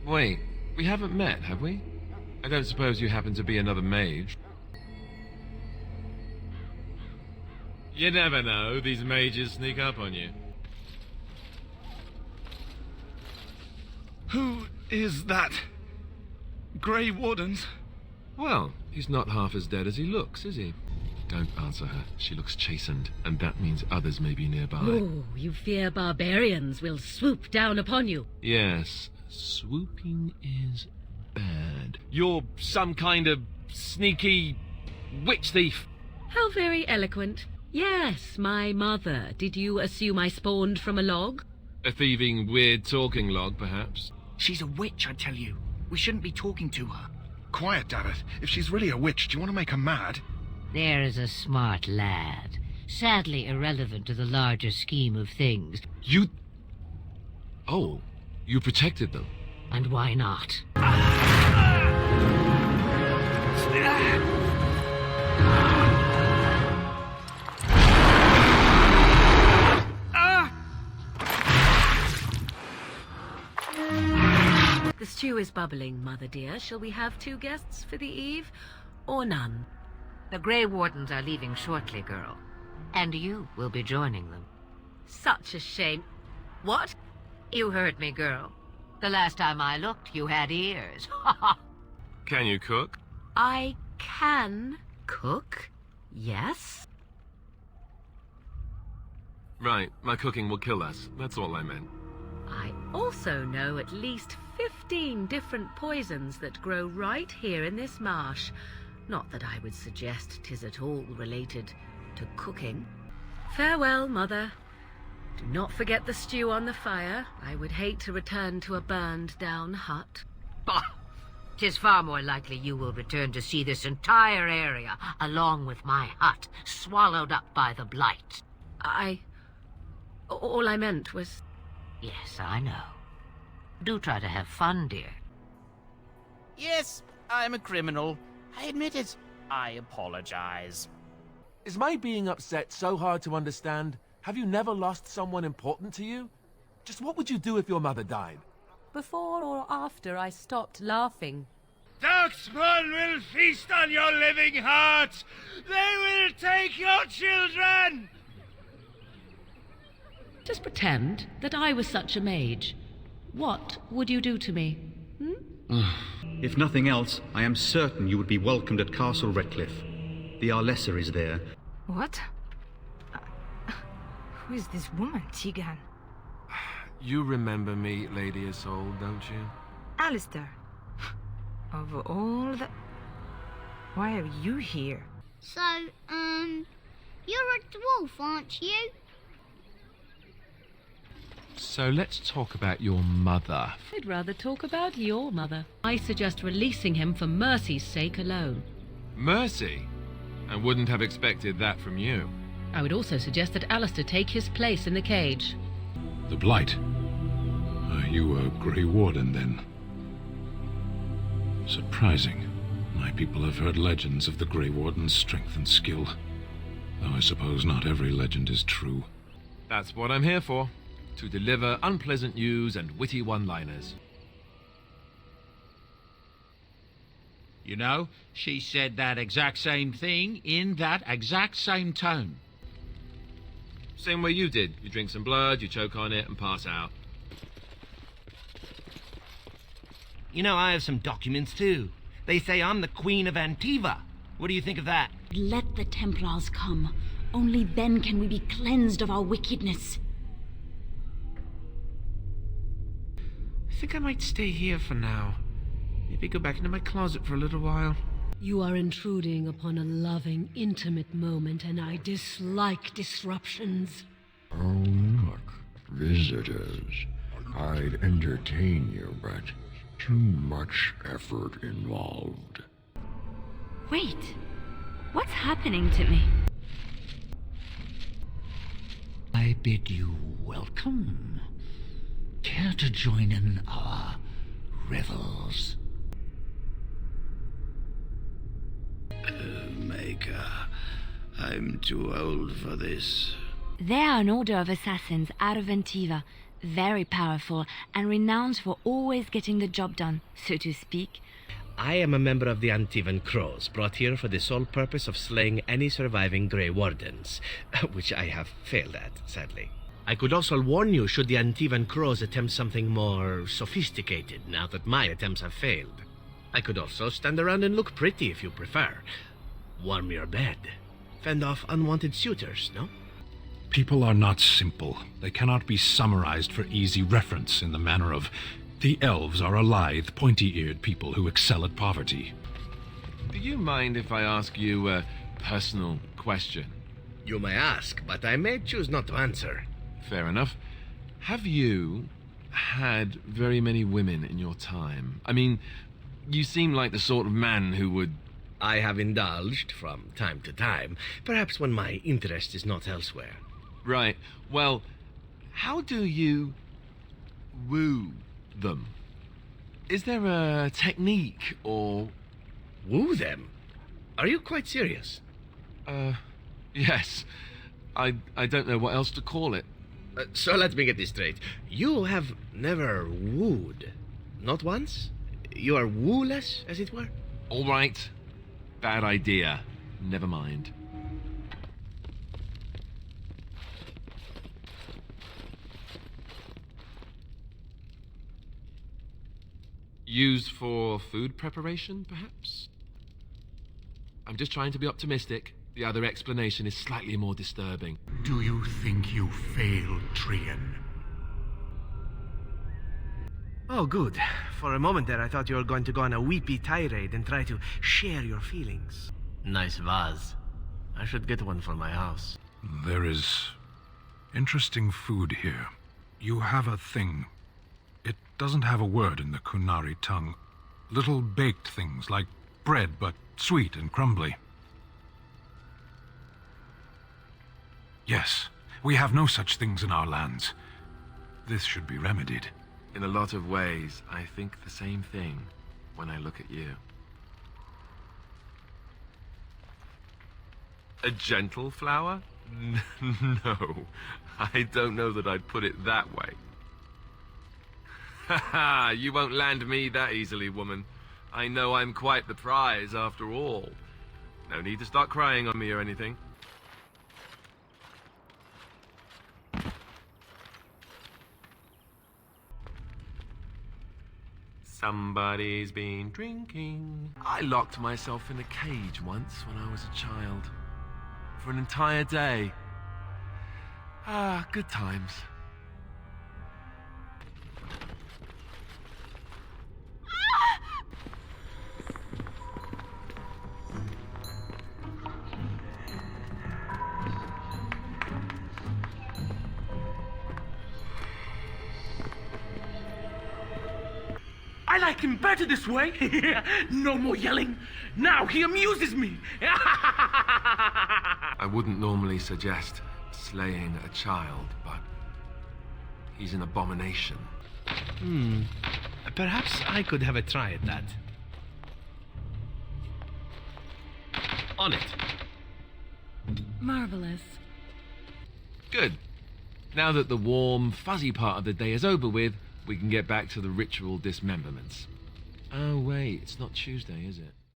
Wait, we haven't met, have we? I don't suppose you happen to be another mage? You never know, these mages sneak up on you. Who is that? Grey Wardens? Well, he's not half as dead as he looks, is he? Don't answer her. She looks chastened, and that means others may be nearby. Oh, you fear barbarians will swoop down upon you. Yes, swooping is bad. You're some kind of sneaky witch thief. How very eloquent. Yes, my mother. Did you assume I spawned from a log? A thieving, weird talking log, perhaps. She's a witch, I tell you. We shouldn't be talking to her. Quiet, Davith. If she's really a witch, do you want to make her mad? There is a smart lad, sadly irrelevant to the larger scheme of things. You... Oh, you protected them. And why not? The stew is bubbling, Mother dear. Shall we have 2 guests for the eve, or none? The Grey Wardens are leaving shortly, girl. And you will be joining them. Such a shame. What? You heard me, girl. The last time I looked, you had ears. Can you cook? I can cook, yes. Right, my cooking will kill us. That's all I meant. I also know at least 15 different poisons that grow right here in this marsh. Not that I would suggest 'tis at all related to cooking. Farewell, Mother. Do not forget the stew on the fire. I would hate to return to a burned-down hut. Bah! 'Tis far more likely you will return to see this entire area, along with my hut, swallowed up by the blight. All I meant was... Yes, I know. Do try to have fun, dear. Yes, I'm a criminal. I admit it. I apologize. Is my being upset so hard to understand? Have you never lost someone important to you? Just what would you do if your mother died? Before or after I stopped laughing. Darkspawn will feast on your living heart! They will take your children! Just pretend that I was such a mage. What would you do to me? If nothing else, I am certain you would be welcomed at Castle Redcliffe. The Arlessa is there. What? Who is this woman, Tegan? You remember me, Lady Isolde, don't you? Alistair. Of all the... Why are you here? So, you're a dwarf, aren't you? So let's talk about your mother. I'd rather talk about your mother. I suggest releasing him for mercy's sake alone. Mercy? I wouldn't have expected that from you. I would also suggest that Alistair take his place in the cage. The Blight? Are you a Grey Warden, then? Surprising. My people have heard legends of the Grey Warden's strength and skill. Though I suppose not every legend is true. That's what I'm here for. To deliver unpleasant news and witty one-liners. You know, she said that exact same thing in that exact same tone. Same way you did. You drink some blood, you choke on it, and pass out. You know, I have some documents too. They say I'm the Queen of Antiva. What do you think of that? Let the Templars come. Only then can we be cleansed of our wickedness. I think I might stay here for now. Maybe go back into my closet for a little while. You are intruding upon a loving, intimate moment, and I dislike disruptions. Oh, look. Visitors. I'd entertain you, but too much effort involved. Wait. What's happening to me? I bid you welcome. Care to join in our revels? Maker, I'm too old for this. They are an order of assassins out of Antiva. very powerful, and renowned for always getting the job done, so to speak. I am a member of the Antivan Crows, brought here for the sole purpose of slaying any surviving Grey Wardens, which I have failed at, sadly. I could also warn you should the Antivan Crows attempt something more sophisticated, now that my attempts have failed. I could also stand around and look pretty if you prefer. Warm your bed. Fend off unwanted suitors, no? People are not simple. They cannot be summarized for easy reference in the manner of, the elves are a lithe, pointy-eared people who excel at poverty. Do you mind if I ask you a personal question? You may ask, but I may choose not to answer. Fair enough. Have you had very many women in your time? I mean, you seem like the sort of man who would... I have indulged from time to time, perhaps when my interest is not elsewhere. Right. Well, how do you woo them? Is there a technique or... Woo them? Are you quite serious? Yes. I don't know what else to call it. So let me get this straight. You have never wooed? Not once? You are woo-less, as it were? All right. Bad idea. Never mind. Used for food preparation, perhaps? I'm just trying to be optimistic. The other explanation is slightly more disturbing. Do you think you failed, Trian? Oh, good. For a moment there, I thought you were going to go on a weepy tirade and try to share your feelings. Nice vase. I should get one for my house. There is interesting food here. You have a thing. It doesn't have a word in the Kunari tongue. Little baked things like bread, but sweet and crumbly. Yes, we have no such things in our lands. This should be remedied. In a lot of ways, I think the same thing when I look at you. A gentle flower? No, I don't know that I'd put it that way. Haha, you won't land me that easily, woman. I know I'm quite the prize after all. No need to start crying on me or anything. Somebody's been drinking. I locked myself in a cage once when I was a child. For an entire day. Ah, good times. I like him better this way. No more yelling. Now he amuses me. I wouldn't normally suggest slaying a child, but he's an abomination. Perhaps I could have a try at that. On it. Marvelous. Good. Now that the warm, fuzzy part of the day is over with, we can get back to the ritual dismemberments. Oh wait, it's not Tuesday, is it?